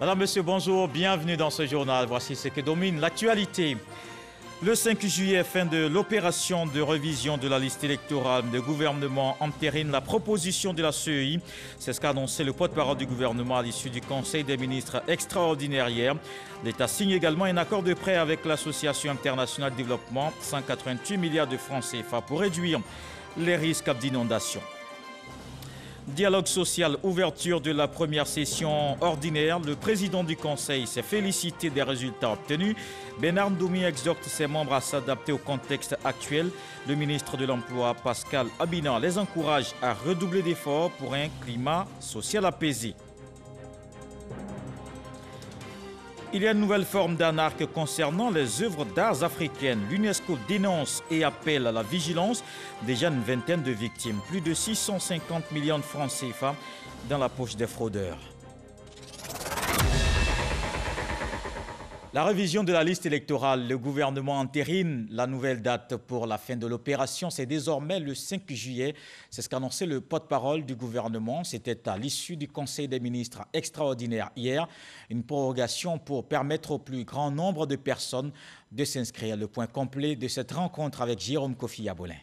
Madame, Monsieur, bonjour, bienvenue dans ce journal. Voici ce que domine l'actualité. Le 5 juillet, fin de l'opération de révision de la liste électorale, le gouvernement entérine la proposition de la CEI. C'est ce qu'a annoncé le porte-parole du gouvernement à l'issue du Conseil des ministres extraordinaire hier. L'État signe également un accord de prêt avec l'Association internationale de développement, 188 milliards de francs CFA pour réduire les risques d'inondation. Dialogue social, ouverture de la première session ordinaire. Le président du Conseil s'est félicité des résultats obtenus. Bernard Ndoumi exhorte ses membres à s'adapter au contexte actuel. Le ministre de l'Emploi, Pascal Abinan, les encourage à redoubler d'efforts pour un climat social apaisé. Il y a une nouvelle forme d'anarque concernant les œuvres d'art africaines. L'UNESCO dénonce et appelle à la vigilance. Déjà une vingtaine de victimes. Plus de 650 millions de francs CFA dans la poche des fraudeurs. La révision de la liste électorale, le gouvernement entérine la nouvelle date pour la fin de l'opération. C'est désormais le 5 juillet. C'est ce qu'a annoncé le porte-parole du gouvernement. C'était à l'issue du Conseil des ministres extraordinaire hier. Une prorogation pour permettre au plus grand nombre de personnes de s'inscrire. Le point complet de cette rencontre avec Jérôme Kofi Yabolin.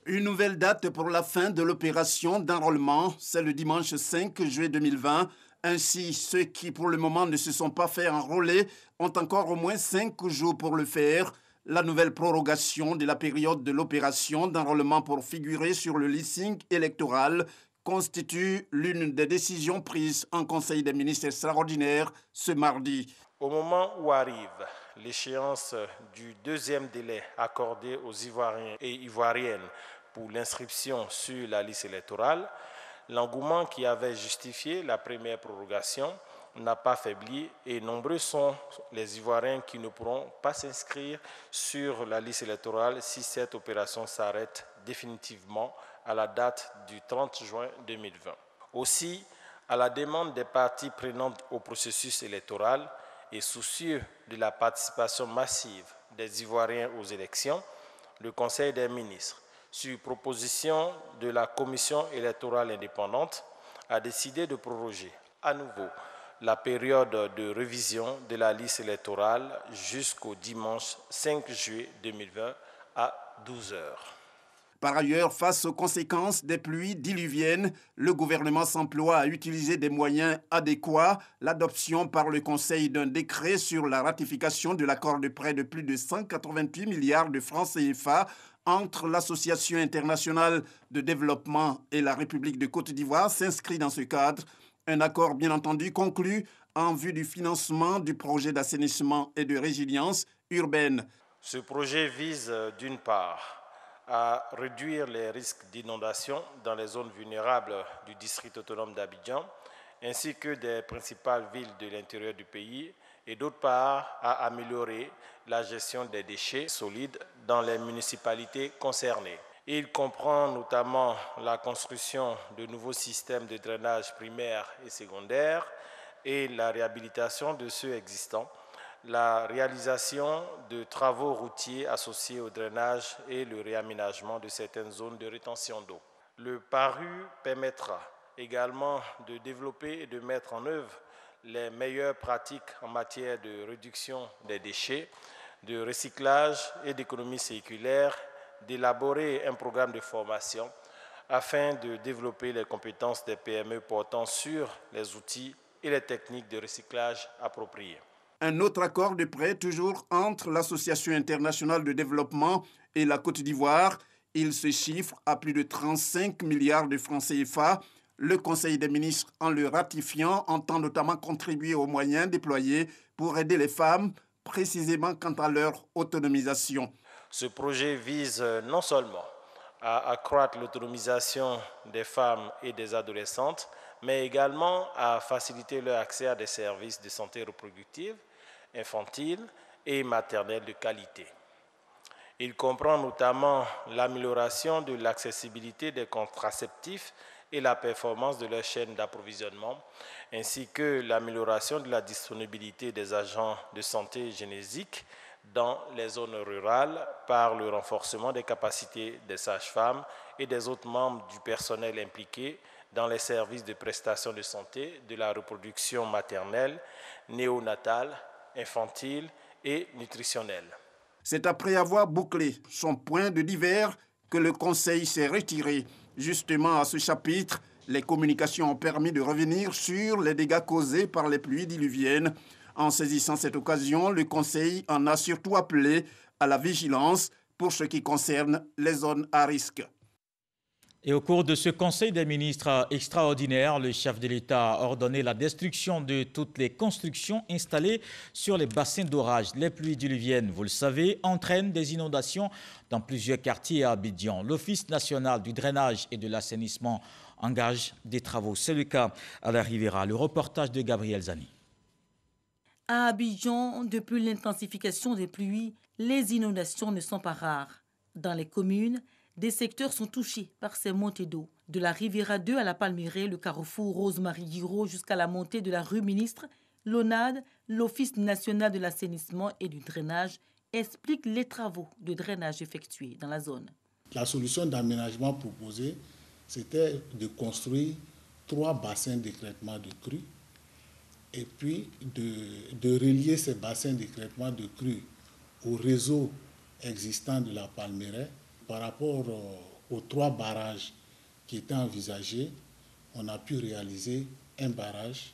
Une nouvelle date pour la fin de l'opération d'enrôlement, c'est le dimanche 5 juillet 2020. Ainsi, ceux qui pour le moment ne se sont pas fait enrôler ont encore au moins 5 jours pour le faire. La nouvelle prorogation de la période de l'opération d'enrôlement pour figurer sur le listing électoral constitue l'une des décisions prises en Conseil des ministres extraordinaire ce mardi. Au moment où arrive l'échéance du deuxième délai accordé aux Ivoiriens et Ivoiriennes pour l'inscription sur la liste électorale, l'engouement qui avait justifié la première prorogation n'a pas faibli et nombreux sont les Ivoiriens qui ne pourront pas s'inscrire sur la liste électorale si cette opération s'arrête définitivement à la date du 30 juin 2020. Aussi, à la demande des parties prenantes au processus électoral et soucieux de la participation massive des Ivoiriens aux élections, le Conseil des ministres, sur proposition de la Commission électorale indépendante, a décidé de proroger à nouveau la période de révision de la liste électorale jusqu'au dimanche 5 juillet 2020 à 12 heures. Par ailleurs, face aux conséquences des pluies diluviennes, le gouvernement s'emploie à utiliser des moyens adéquats. L'adoption par le Conseil d'un décret sur la ratification de l'accord de prêt de plus de 188 milliards de francs CFA entre l'Association internationale de développement et la République de Côte d'Ivoire s'inscrit dans ce cadre. Un accord bien entendu conclu en vue du financement du projet d'assainissement et de résilience urbaine. Ce projet vise d'une part à réduire les risques d'inondation dans les zones vulnérables du district autonome d'Abidjan, ainsi que des principales villes de l'intérieur du pays, et d'autre part à améliorer la gestion des déchets solides dans les municipalités concernées. Il comprend notamment la construction de nouveaux systèmes de drainage primaire et secondaire et la réhabilitation de ceux existants, la réalisation de travaux routiers associés au drainage et le réaménagement de certaines zones de rétention d'eau. Le PARU permettra également de développer et de mettre en œuvre les meilleures pratiques en matière de réduction des déchets, de recyclage et d'économie circulaire, d'élaborer un programme de formation afin de développer les compétences des PME portant sur les outils et les techniques de recyclage appropriées. Un autre accord de prêt toujours entre l'Association internationale de développement et la Côte d'Ivoire. Il se chiffre à plus de 35 milliards de francs CFA. Le Conseil des ministres, en le ratifiant, entend notamment contribuer aux moyens déployés pour aider les femmes, précisément quant à leur autonomisation. Ce projet vise non seulement à accroître l'autonomisation des femmes et des adolescentes, mais également à faciliter leur accès à des services de santé reproductive, infantile et maternelle de qualité. Il comprend notamment l'amélioration de l'accessibilité des contraceptifs et la performance de leur chaîne d'approvisionnement, ainsi que l'amélioration de la disponibilité des agents de santé génésique dans les zones rurales par le renforcement des capacités des sages-femmes et des autres membres du personnel impliqués dans les services de prestation de santé, de la reproduction maternelle, néonatale, infantile et nutritionnelle. C'est après avoir bouclé son point de divers que le Conseil s'est retiré. Justement, à ce chapitre, les communications ont permis de revenir sur les dégâts causés par les pluies diluviennes. En saisissant cette occasion, le Conseil en a surtout appelé à la vigilance pour ce qui concerne les zones à risque. Et au cours de ce Conseil des ministres extraordinaire, le chef de l'État a ordonné la destruction de toutes les constructions installées sur les bassins d'orage. Les pluies diluviennes, vous le savez, entraînent des inondations dans plusieurs quartiers à Abidjan. L'Office national du drainage et de l'assainissement engage des travaux. C'est le cas à la Riviera. Le reportage de Gabriel Zani. À Abidjan, depuis l'intensification des pluies, les inondations ne sont pas rares. Dans les communes, des secteurs sont touchés par ces montées d'eau. De la Riviera 2 à la Palmeraie, le carrefour Rosemary-Guiraud jusqu'à la montée de la rue Ministre, l'ONAD, l'Office national de l'assainissement et du drainage, explique les travaux de drainage effectués dans la zone. La solution d'aménagement proposée, c'était de construire 3 bassins d'écrêtement de crues et puis de relier ces bassins d'écrêtement de crues au réseau existant de la Palmeraie. Par rapport aux 3 barrages qui étaient envisagés, on a pu réaliser un barrage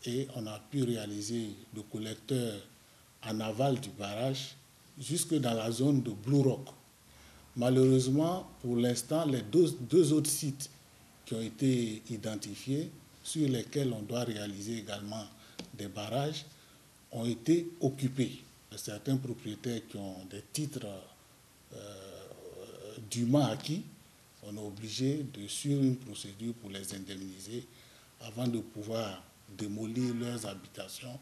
et on a pu réaliser le collecteur en aval du barrage jusque dans la zone de Blue Rock. Malheureusement, pour l'instant, les deux autres sites qui ont été identifiés, sur lesquels on doit réaliser également des barrages, ont été occupés. Certains propriétaires qui ont des titres dûment acquis, on est obligé de suivre une procédure pour les indemniser avant de pouvoir démolir leurs habitations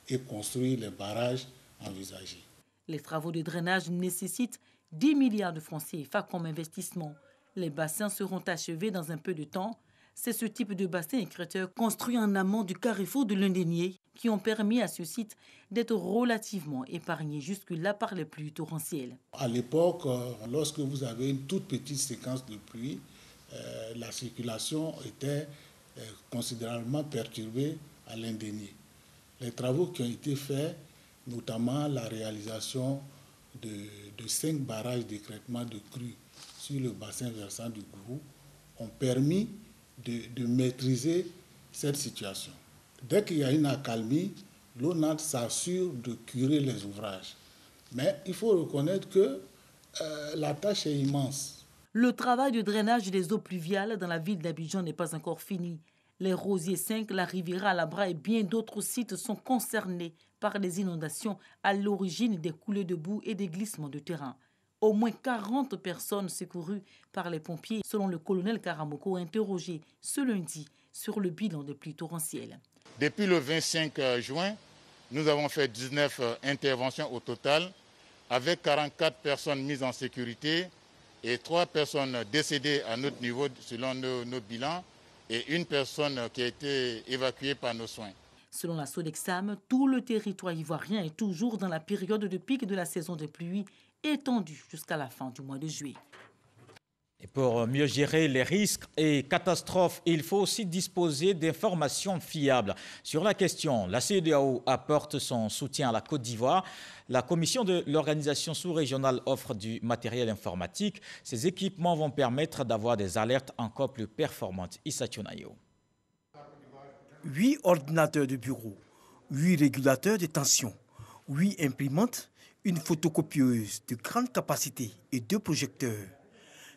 et construire les barrages envisagés. Les travaux de drainage nécessitent 10 milliards de francs CFA comme investissement. Les bassins seront achevés dans un peu de temps. C'est ce type de bassin écrêteur construit en amont du carrefour de l'Indénié qui ont permis à ce site d'être relativement épargné jusque-là par les pluies torrentielles. À l'époque, lorsque vous avez une toute petite séquence de pluie, la circulation était considérablement perturbée à l'Indénié. Les travaux qui ont été faits, notamment la réalisation de 5 barrages d'écrêtement de crues sur le bassin versant du Gourou, ont permis de maîtriser cette situation. Dès qu'il y a une accalmie, l'ONAD s'assure de curer les ouvrages. Mais il faut reconnaître que la tâche est immense. Le travail de drainage des eaux pluviales dans la ville d'Abidjan n'est pas encore fini. Les Rosiers 5, la Riviera, la Bra et bien d'autres sites sont concernés par les inondations à l'origine des coulées de boue et des glissements de terrain. Au moins 40 personnes secourues par les pompiers, selon le colonel Karamoko, interrogé ce lundi sur le bilan des pluies torrentielles. Depuis le 25 juin, nous avons fait 19 interventions au total, avec 44 personnes mises en sécurité et 3 personnes décédées à notre niveau selon nos bilans et une personne qui a été évacuée par nos soins. Selon la Sodexam, tout le territoire ivoirien est toujours dans la période de pic de la saison des pluies, étendue jusqu'à la fin du mois de juillet. Et pour mieux gérer les risques et catastrophes, il faut aussi disposer d'informations fiables. Sur la question, la CEDEAO apporte son soutien à la Côte d'Ivoire. La commission de l'organisation sous-régionale offre du matériel informatique. Ces équipements vont permettre d'avoir des alertes encore plus performantes. Issa Tchonayo. 8 ordinateurs de bureau, 8 régulateurs de tension, 8 imprimantes, une photocopieuse de grande capacité et 2 projecteurs.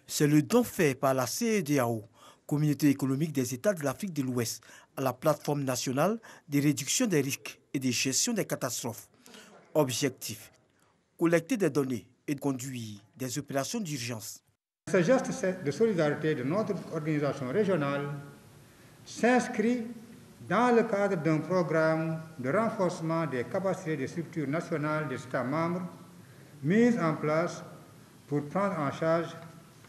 C'est le don fait par la CEDEAO, Communauté économique des États de l'Afrique de l'Ouest, à la plateforme nationale de réduction des risques et de gestion des catastrophes. Objectif, collecter des données et conduire des opérations d'urgence. Ce geste de solidarité de notre organisation régionale s'inscrit dans le cadre d'un programme de renforcement des capacités des structures nationales des États membres mises en place pour prendre en charge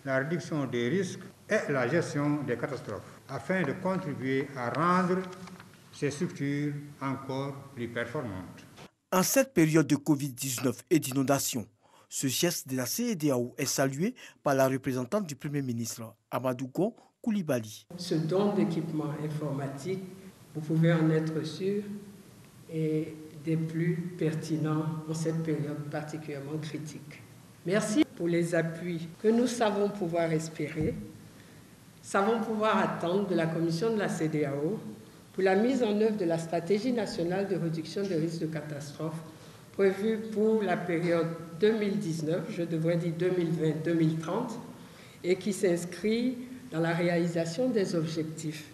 la réduction des risques et la gestion des catastrophes, afin de contribuer à rendre ces structures encore plus performantes. En cette période de Covid-19 et d'inondation, ce geste de la CEDEAO est salué par la représentante du Premier ministre, Amadou Gon, Koulibaly. Ce don d'équipement informatique, vous pouvez en être sûr, est des plus pertinents en cette période particulièrement critique. Merci pour les appuis que nous savons pouvoir espérer, savons pouvoir attendre de la Commission de la CEDEAO pour la mise en œuvre de la stratégie nationale de réduction des risques de catastrophe prévue pour la période 2019, je devrais dire 2020-2030, et qui s'inscrit dans la réalisation des objectifs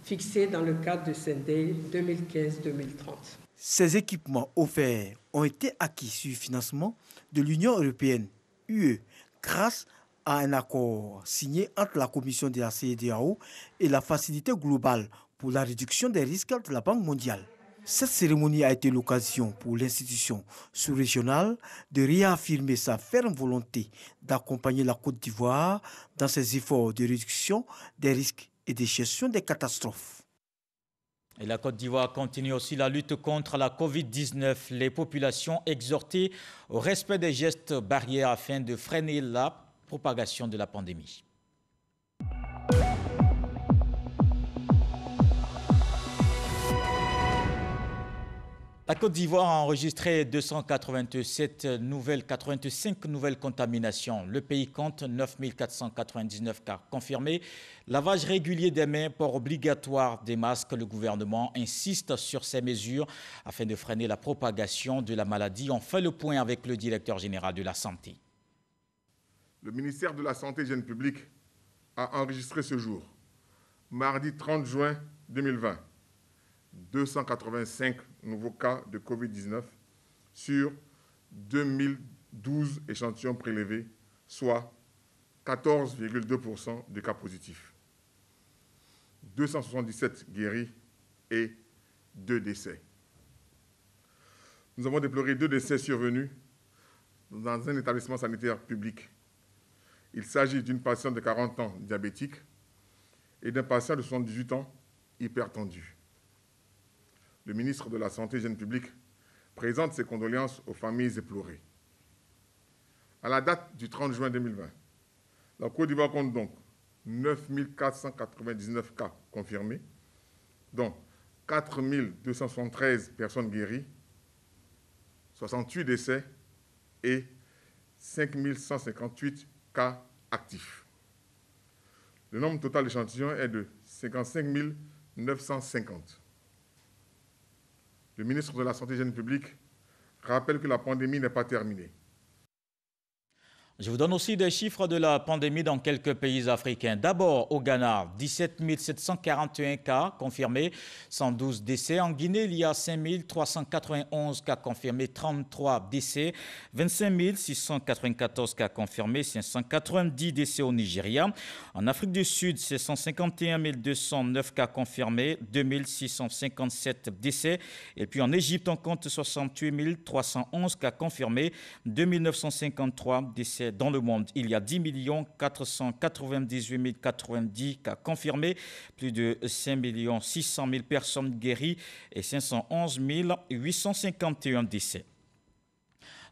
fixés dans le cadre de SENDEI 2015-2030. Ces équipements offerts ont été acquis sur financement de l'Union européenne, UE, grâce à un accord signé entre la Commission de la CEDEAO et la Facilité globale pour la réduction des risques de la Banque mondiale. Cette cérémonie a été l'occasion pour l'institution sous-régionale de réaffirmer sa ferme volonté d'accompagner la Côte d'Ivoire dans ses efforts de réduction des risques et de gestion des catastrophes. Et la Côte d'Ivoire continue aussi la lutte contre la Covid-19. Les populations exhortées au respect des gestes barrières afin de freiner la propagation de la pandémie. La Côte d'Ivoire a enregistré 285 nouvelles contaminations. Le pays compte 9 499 cas confirmés. Lavage régulier des mains, port obligatoire des masques. Le gouvernement insiste sur ces mesures afin de freiner la propagation de la maladie. On fait le point avec le directeur général de la Santé. Le ministère de la Santé et de l'Hygiène publique a enregistré ce jour, mardi 30 juin 2020, 285 nouveaux cas de Covid-19 sur 2012 échantillons prélevés, soit 14,2% de cas positifs. 277 guéris et 2 décès. Nous avons déploré 2 décès survenus dans un établissement sanitaire public. Il s'agit d'une patiente de 40 ans diabétique et d'un patient de 78 ans hypertendu. Le ministre de la Santé et de l'Hygiène publique présente ses condoléances aux familles éplorées. À la date du 30 juin 2020, la Côte d'Ivoire compte donc 9 499 cas confirmés, dont 4 273 personnes guéries, 68 décès et 5 158 cas actifs. Le nombre total d'échantillons est de 55 950. Le ministre de la Santé et de l'Hygiène publique rappelle que la pandémie n'est pas terminée. Je vous donne aussi des chiffres de la pandémie dans quelques pays africains. D'abord, au Ghana, 17 741 cas confirmés, 112 décès. En Guinée, il y a 5 391 cas confirmés, 33 décès. 25 694 cas confirmés, 590 décès au Nigeria. En Afrique du Sud, c'est 151 209 cas confirmés, 2 657 décès. Et puis en Égypte, on compte 68 311 cas confirmés, 2 953 décès. Dans le monde, il y a 10 498 090 cas confirmés, plus de 5 600 000 personnes guéries et 511 851 décès.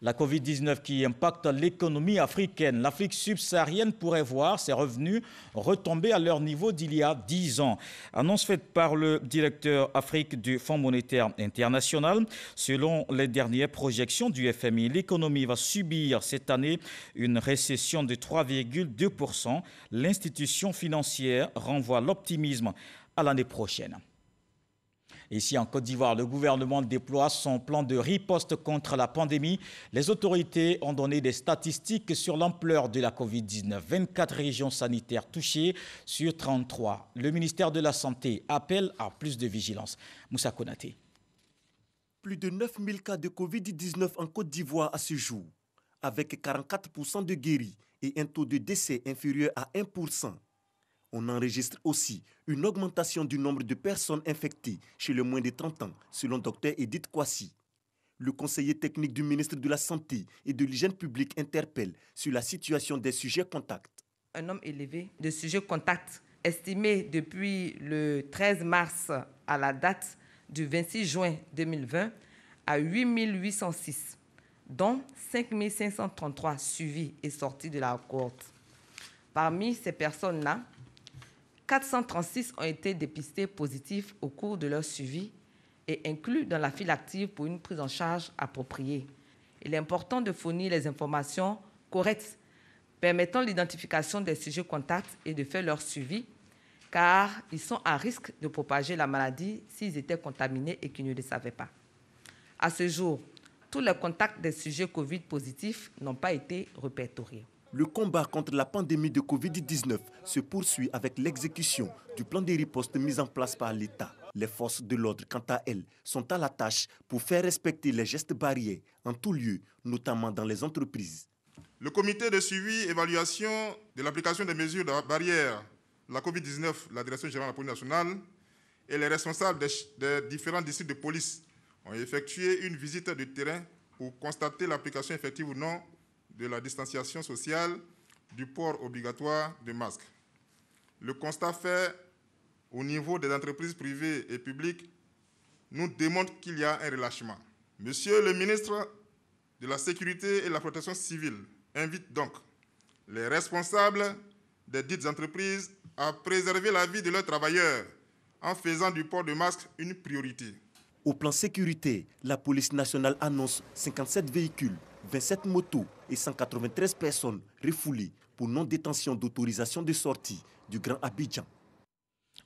La Covid-19 qui impacte l'économie africaine. L'Afrique subsaharienne pourrait voir ses revenus retomber à leur niveau d'il y a 10 ans. Annonce faite par le directeur Afrique du Fonds monétaire international. Selon les dernières projections du FMI, l'économie va subir cette année une récession de 3,2%. L'institution financière renvoie l'optimisme à l'année prochaine. Ici en Côte d'Ivoire, le gouvernement déploie son plan de riposte contre la pandémie. Les autorités ont donné des statistiques sur l'ampleur de la Covid-19. 24 régions sanitaires touchées sur 33. Le ministère de la Santé appelle à plus de vigilance. Moussa Konaté. Plus de 9 000 cas de Covid-19 en Côte d'Ivoire à ce jour, avec 44% de guéris et un taux de décès inférieur à 1%. On enregistre aussi une augmentation du nombre de personnes infectées chez les moins de 30 ans, selon Dr Edith Kwasi. Le conseiller technique du ministre de la Santé et de l'Hygiène publique interpelle sur la situation des sujets contacts. Un nombre élevé de sujets contacts estimé depuis le 13 mars à la date du 26 juin 2020 à 8 806, dont 5 533 suivis et sortis de la cohorte. Parmi ces personnes-là, 436 ont été dépistés positifs au cours de leur suivi et inclus dans la file active pour une prise en charge appropriée. Il est important de fournir les informations correctes permettant l'identification des sujets contacts et de faire leur suivi, car ils sont à risque de propager la maladie s'ils étaient contaminés et qu'ils ne le savaient pas. À ce jour, tous les contacts des sujets Covid positifs n'ont pas été répertoriés. Le combat contre la pandémie de Covid-19 se poursuit avec l'exécution du plan de riposte mis en place par l'État. Les forces de l'ordre, quant à elles, sont à la tâche pour faire respecter les gestes barrières en tout lieu, notamment dans les entreprises. Le comité de suivi et évaluation de l'application des mesures barrières de la Covid-19, la Direction générale de la police nationale et les responsables des différents districts de police ont effectué une visite de terrain pour constater l'application effective ou non de la distanciation sociale, du port obligatoire de masques. Le constat fait au niveau des entreprises privées et publiques nous démontre qu'il y a un relâchement. Monsieur le ministre de la Sécurité et de la Protection civile invite donc les responsables des dites entreprises à préserver la vie de leurs travailleurs en faisant du port de masque une priorité. Au plan sécurité, la police nationale annonce 57 véhicules, 27 motos et 193 personnes refoulées pour non-détention d'autorisation de sortie du Grand Abidjan.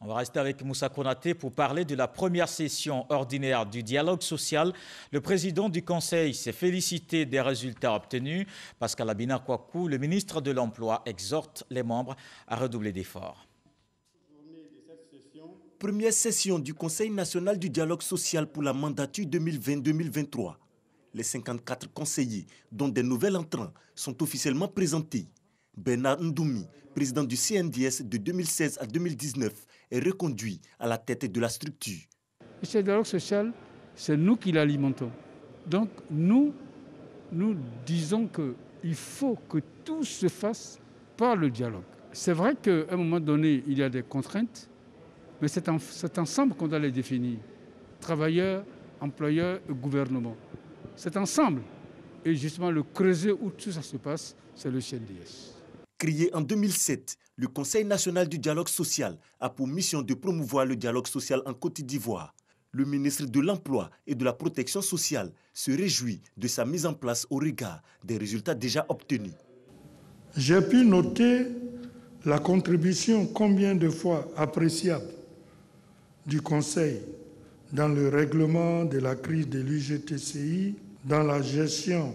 On va rester avec Moussa Konaté pour parler de la première session ordinaire du dialogue social. Le président du Conseil s'est félicité des résultats obtenus. Pascal Abina Kouakou, le ministre de l'Emploi, exhorte les membres à redoubler d'efforts. Première session du Conseil national du dialogue social pour la mandature 2020-2023. Les 54 conseillers, dont des nouvelles entrants, sont officiellement présentés. Bernard Ndoumi, président du CNDS de 2016 à 2019, est reconduit à la tête de la structure. Ce dialogue social, c'est nous qui l'alimentons. Donc nous disons qu'il faut que tout se fasse par le dialogue. C'est vrai qu'à un moment donné, il y a des contraintes, mais c'est ensemble qu'on doit les définir. Travailleurs, employeurs et gouvernement. C'est ensemble. Et justement, le creuset où tout ça se passe, c'est le CNDS. Créé en 2007, le Conseil national du dialogue social a pour mission de promouvoir le dialogue social en Côte d'Ivoire. Le ministre de l'Emploi et de la Protection sociale se réjouit de sa mise en place au regard des résultats déjà obtenus. J'ai pu noter la contribution combien de fois appréciable du Conseil dans le règlement de la crise de l'UGTCI, dans la gestion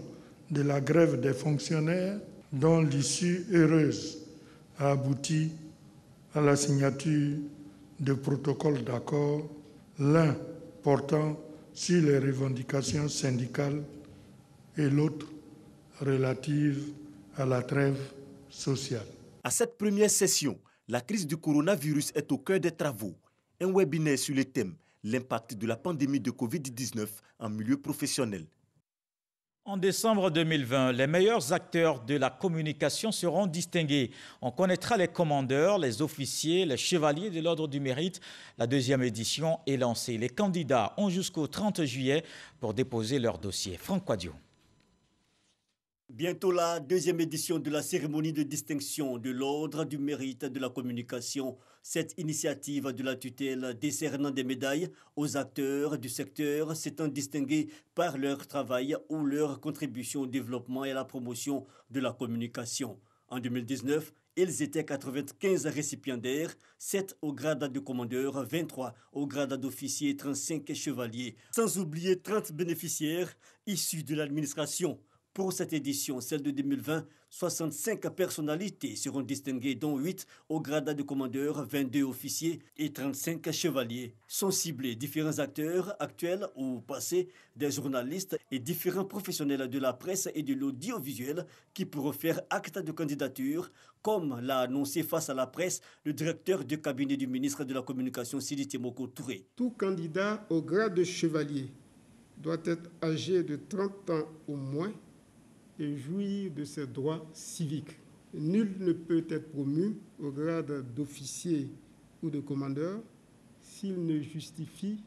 de la grève des fonctionnaires, dont l'issue heureuse a abouti à la signature de protocoles d'accord, l'un portant sur les revendications syndicales et l'autre relative à la trêve sociale. À cette première session, la crise du coronavirus est au cœur des travaux. Un webinaire sur le thème « L'impact de la pandémie de Covid-19 en milieu professionnel ». En décembre 2020, les meilleurs acteurs de la communication seront distingués. On connaîtra les commandeurs, les officiers, les chevaliers de l'Ordre du Mérite. La deuxième édition est lancée. Les candidats ont jusqu'au 30 juillet pour déposer leur dossier. Franck Quadio. Bientôt la deuxième édition de la cérémonie de distinction de l'Ordre du Mérite de la communication. Cette initiative de la tutelle décernant des médailles aux acteurs du secteur s'étant distingués par leur travail ou leur contribution au développement et à la promotion de la communication. En 2019, ils étaient 95 récipiendaires, 7 au grade de commandeur, 23 au grade d'officier et 35 chevaliers. Sans oublier 30 bénéficiaires issus de l'administration. Pour cette édition, celle de 2020, 65 personnalités seront distinguées, dont 8 au grade de commandeur, 22 officiers et 35 chevaliers. Sont ciblés différents acteurs actuels ou passés, des journalistes et différents professionnels de la presse et de l'audiovisuel qui pourront faire acte de candidature, comme l'a annoncé face à la presse le directeur du cabinet du ministre de la Communication, Sidi Temoko Touré. Tout candidat au grade de chevalier doit être âgé de 30 ans au moins et jouir de ses droits civiques. Nul ne peut être promu au grade d'officier ou de commandeur s'il ne justifie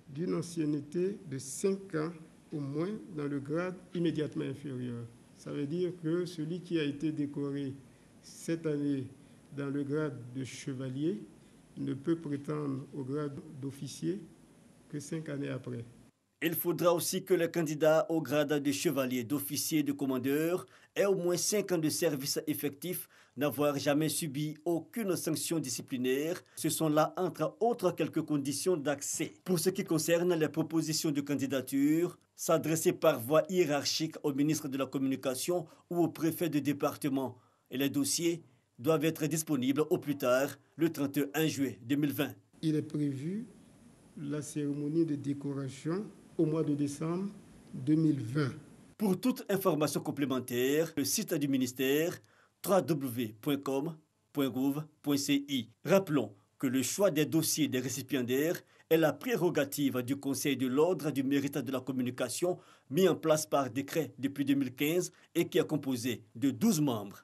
d'une ancienneté de 5 ans au moins dans le grade immédiatement inférieur. Ça veut dire que celui qui a été décoré cette année dans le grade de chevalier ne peut prétendre au grade d'officier que 5 années après. Il faudra aussi que les candidats au grade de chevalier, d'officier et de commandeur aient au moins 5 ans de service effectif, n'avoir jamais subi aucune sanction disciplinaire. Ce sont là, entre autres, quelques conditions d'accès. Pour ce qui concerne les propositions de candidature, s'adresser par voie hiérarchique au ministre de la Communication ou au préfet de département. Et les dossiers doivent être disponibles au plus tard le 31 juillet 2020. Il est prévu la cérémonie de décoration au mois de décembre 2020. Pour toute information complémentaire, le site du ministère www.com.gouv.ci. Rappelons que le choix des dossiers des récipiendaires est la prérogative du Conseil de l'ordre du mérite de la communication mis en place par décret depuis 2015 et qui est composé de 12 membres.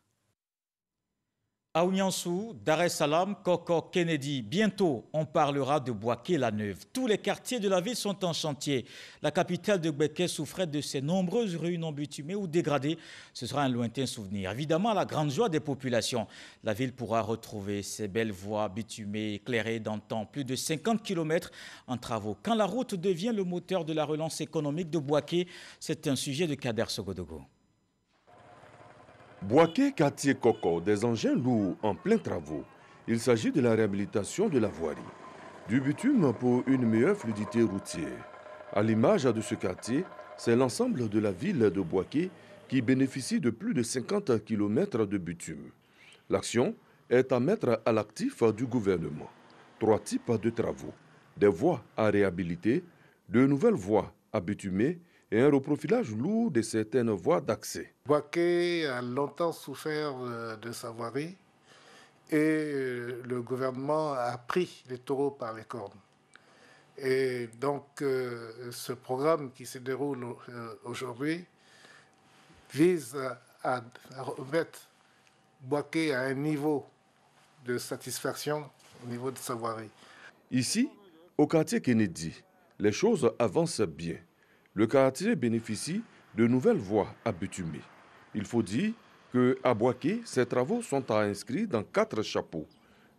À Ouniansou, Dar es Salaam, Koko, Kennedy. Bientôt, on parlera de Bouaké-la-Neuve. Tous les quartiers de la ville sont en chantier. La capitale de Bouaké souffrait de ses nombreuses rues non bitumées ou dégradées. Ce sera un lointain souvenir. Évidemment, à la grande joie des populations, la ville pourra retrouver ses belles voies bitumées, éclairées d'antan. Plus de 50 km en travaux. Quand la route devient le moteur de la relance économique de Bouaké, c'est un sujet de Kader Sogodogo. Bouaké, quartier Koko, des engins lourds en plein travaux. Il s'agit de la réhabilitation de la voirie. Du bitume pour une meilleure fluidité routière. À l'image de ce quartier, c'est l'ensemble de la ville de Bouaké qui bénéficie de plus de 50 km de bitume. L'action est à mettre à l'actif du gouvernement. 3 types de travaux. Des voies à réhabiliter, de nouvelles voies à bitumer et un reprofilage lourd de certaines voies d'accès. Bouaké a longtemps souffert de sa voirie et le gouvernement a pris les taureaux par les cornes. Et donc ce programme qui se déroule aujourd'hui vise à remettre Bouaké à un niveau de satisfaction au niveau de sa voirie. Ici, au quartier Kennedy, les choses avancent bien. Le quartier bénéficie de nouvelles voies à bitumer. Il faut dire qu'à Bouaké, ces travaux sont inscrits dans 4 chapeaux.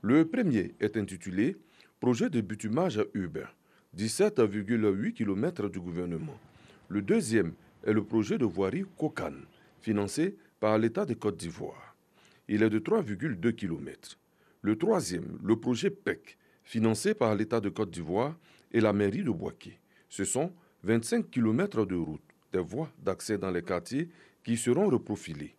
Le premier est intitulé « Projet de bitumage urbain », 17,8 km du gouvernement. Le deuxième est le projet de voirie Kokan, financé par l'État de Côte d'Ivoire. Il est de 3,2 km. Le troisième, le projet PEC, financé par l'État de Côte d'Ivoire et la mairie de Bouaké. Ce sont 25 km de route, des voies d'accès dans les quartiers qui seront reprofilées.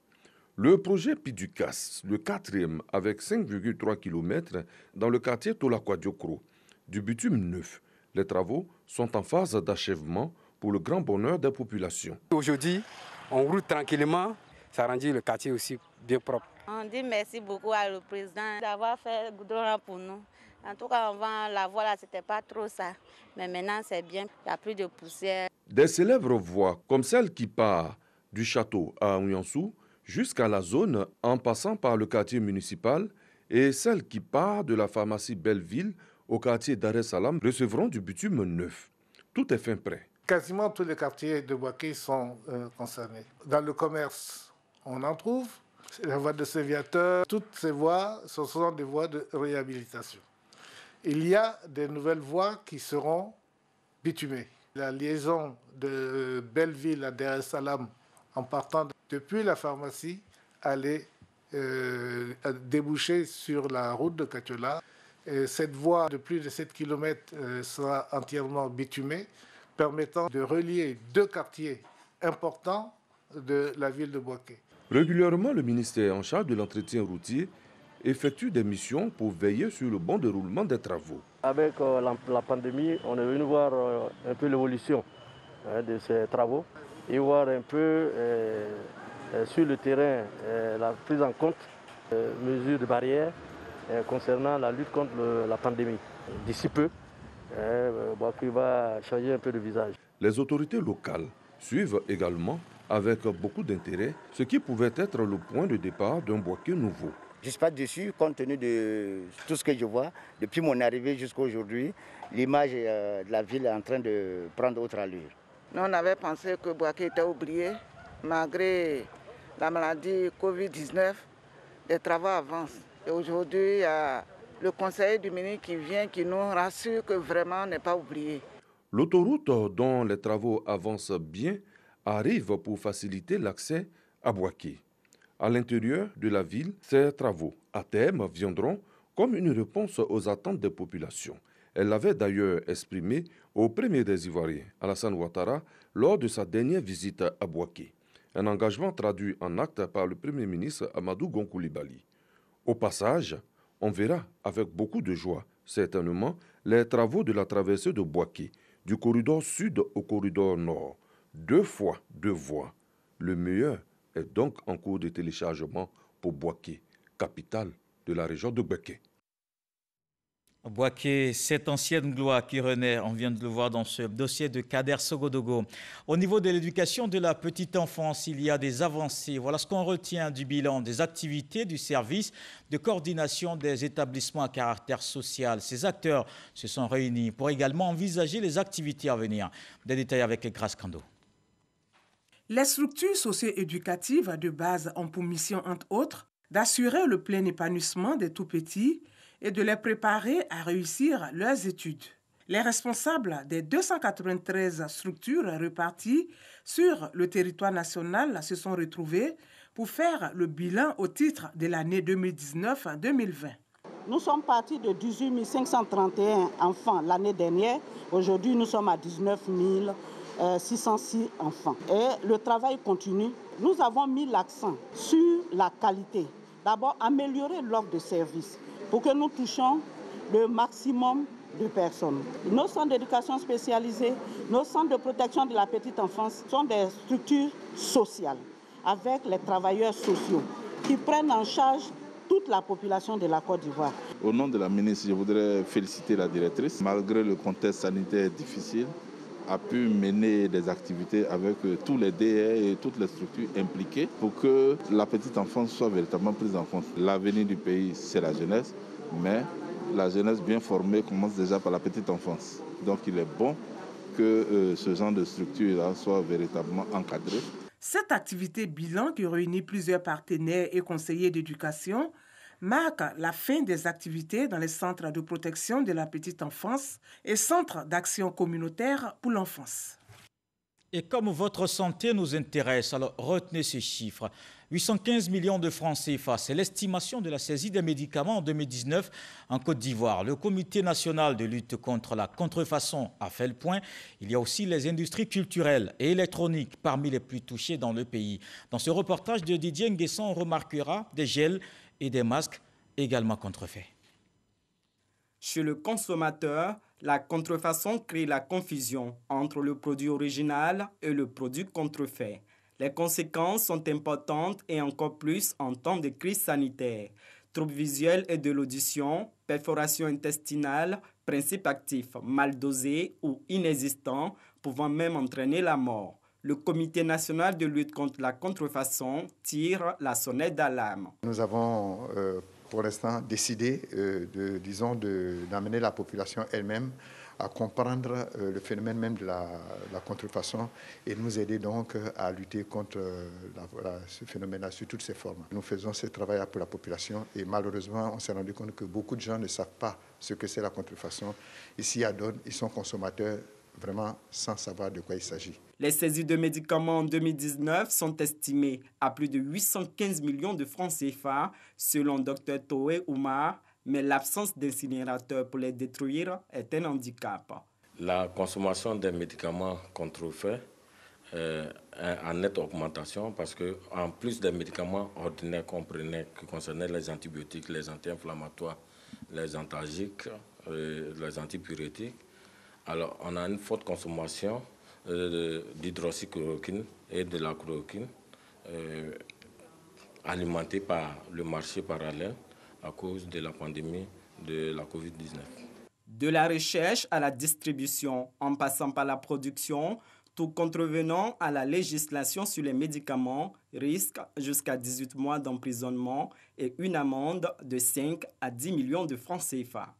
Le projet Pidukas, le quatrième, avec 5,3 km dans le quartier Tolakwa-Diokro, du bitume neuf. Les travaux sont en phase d'achèvement pour le grand bonheur des populations. Aujourd'hui, on roule tranquillement, ça a rendu le quartier aussi bien propre. On dit merci beaucoup à le président d'avoir fait le goudron pour nous. En tout cas, avant la voie là, c'était pas trop ça. Mais maintenant, c'est bien, il n'y a plus de poussière. Des célèbres voies, comme celle qui part du château à Ouniansou jusqu'à la zone en passant par le quartier municipal et celle qui part de la pharmacie Belleville au quartier Dar es Salaam recevront du bitume neuf. Tout est fin prêt. Quasiment tous les quartiers de Bouaké sont concernés. Dans le commerce, on en trouve. La voie de Séviateur, toutes ces voies, ce sont des voies de réhabilitation. Il y a des nouvelles voies qui seront bitumées. La liaison de Belleville à Dar es Salaam en partant depuis la pharmacie allait déboucher sur la route de Katiola. Cette voie de plus de 7 km sera entièrement bitumée, permettant de relier 2 quartiers importants de la ville de Bouaké. Régulièrement, le ministère en charge de l'entretien routier effectue des missions pour veiller sur le bon déroulement des travaux. Avec la pandémie, on est venu voir un peu l'évolution de ces travaux et voir un peu sur le terrain la prise en compte des mesures de barrière concernant la lutte contre la pandémie. D'ici peu, Bouaké va changer un peu de visage. Les autorités locales suivent également avec beaucoup d'intérêt ce qui pouvait être le point de départ d'un Bouaké nouveau. Je ne suis pas déçu compte tenu de tout ce que je vois. Depuis mon arrivée jusqu'à aujourd'hui, l'image de la ville est en train de prendre autre allure. Nous, on avait pensé que Bouaké était oublié. Malgré la maladie Covid-19, les travaux avancent. Et aujourd'hui, il y a le conseiller du ministre qui vient, qui nous rassure que vraiment on n'est pas oublié. L'autoroute, dont les travaux avancent bien, arrive pour faciliter l'accès à Bouaké. À l'intérieur de la ville, ces travaux, à terme, viendront comme une réponse aux attentes des populations. Elle l'avait d'ailleurs exprimé au premier des Ivoiriens, Alassane Ouattara, lors de sa dernière visite à Bouaké. Un engagement traduit en actes par le Premier ministre Amadou Gon Coulibaly. Au passage, on verra avec beaucoup de joie, certainement, les travaux de la traversée de Bouaké, du corridor sud au corridor nord. 2 fois 2 voies. Le meilleur est donc en cours de téléchargement pour Bouaké, capitale de la région de Bouaké. Bouaké, cette ancienne gloire qui renaît, on vient de le voir dans ce dossier de Kader Sogodogo. Au niveau de l'éducation de la petite enfance, il y a des avancées. Voilà ce qu'on retient du bilan des activités du service de coordination des établissements à caractère social. Ces acteurs se sont réunis pour également envisager les activités à venir. Des détails avec Grace Kando. Les structures socio-éducatives de base ont pour mission, entre autres, d'assurer le plein épanouissement des tout-petits et de les préparer à réussir leurs études. Les responsables des 293 structures réparties sur le territoire national se sont retrouvés pour faire le bilan au titre de l'année 2019-2020. Nous sommes partis de 18 531 enfants l'année dernière. Aujourd'hui, nous sommes à 19 606 enfants. Et le travail continue. Nous avons mis l'accent sur la qualité. D'abord, améliorer l'offre de services pour que nous touchions le maximum de personnes. Nos centres d'éducation spécialisés, nos centres de protection de la petite enfance sont des structures sociales avec les travailleurs sociaux qui prennent en charge toute la population de la Côte d'Ivoire. Au nom de la ministre, je voudrais féliciter la directrice. Malgré le contexte sanitaire difficile, a pu mener des activités avec tous les DER et toutes les structures impliquées pour que la petite enfance soit véritablement prise en compte. L'avenir du pays, c'est la jeunesse, mais la jeunesse bien formée commence déjà par la petite enfance. Donc il est bon que ce genre de structure-là soit véritablement encadré. Cette activité bilan qui réunit plusieurs partenaires et conseillers d'éducation marque la fin des activités dans les centres de protection de la petite enfance et centres d'action communautaire pour l'enfance. Et comme votre santé nous intéresse, alors retenez ces chiffres. 815 millions de francs CFA, c'est l'estimation de la saisie des médicaments en 2019 en Côte d'Ivoire. Le Comité national de lutte contre la contrefaçon a fait le point. Il y a aussi les industries culturelles et électroniques parmi les plus touchées dans le pays. Dans ce reportage de Didier Nguesson, on remarquera des gels et des masques également contrefaits. Chez le consommateur, la contrefaçon crée la confusion entre le produit original et le produit contrefait. Les conséquences sont importantes et encore plus en temps de crise sanitaire. Troubles visuels et de l'audition, perforation intestinale, principes actifs mal dosés ou inexistants, pouvant même entraîner la mort. Le Comité national de lutte contre la contrefaçon tire la sonnette d'alarme. Nous avons pour l'instant décidé d'amener la population elle-même à comprendre le phénomène même de la contrefaçon et nous aider donc à lutter contre ce phénomène-là sous toutes ses formes. Nous faisons ce travail pour la population et malheureusement, on s'est rendu compte que beaucoup de gens ne savent pas ce que c'est la contrefaçon. Ici à Donne, ils sont consommateurs vraiment sans savoir de quoi il s'agit. Les saisies de médicaments en 2019 sont estimées à plus de 815 millions de francs CFA, selon Dr Toé Oumar, mais l'absence d'incinérateurs pour les détruire est un handicap. La consommation des médicaments contrefaits est en nette augmentation parce qu'en plus des médicaments ordinaires qu'on prenait, qui concernaient les antibiotiques, les anti-inflammatoires, les antalgiques, les antipyrétiques, alors on a une forte consommation d'hydroxychloroquine et de la chloroquine alimentée par le marché parallèle à cause de la pandémie de la COVID-19. De la recherche à la distribution, en passant par la production, tout contrevenant à la législation sur les médicaments risque jusqu'à 18 mois d'emprisonnement et une amende de 5 à 10 millions de francs CFA.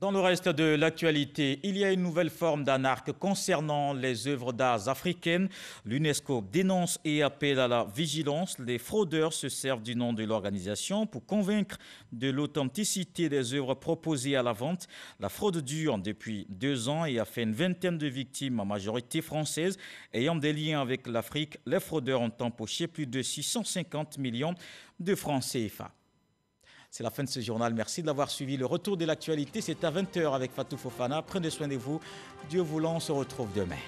Dans le reste de l'actualité, il y a une nouvelle forme d'anarque concernant les œuvres d'art africaines. L'UNESCO dénonce et appelle à la vigilance. Les fraudeurs se servent du nom de l'organisation pour convaincre de l'authenticité des œuvres proposées à la vente. La fraude dure depuis 2 ans et a fait une vingtaine de victimes, en majorité françaises. Ayant des liens avec l'Afrique, les fraudeurs ont empoché plus de 650 millions de francs CFA. C'est la fin de ce journal. Merci de l'avoir suivi. Le retour de l'actualité, c'est à 20h avec Fatou Fofana. Prenez soin de vous. Dieu voulant, on se retrouve demain.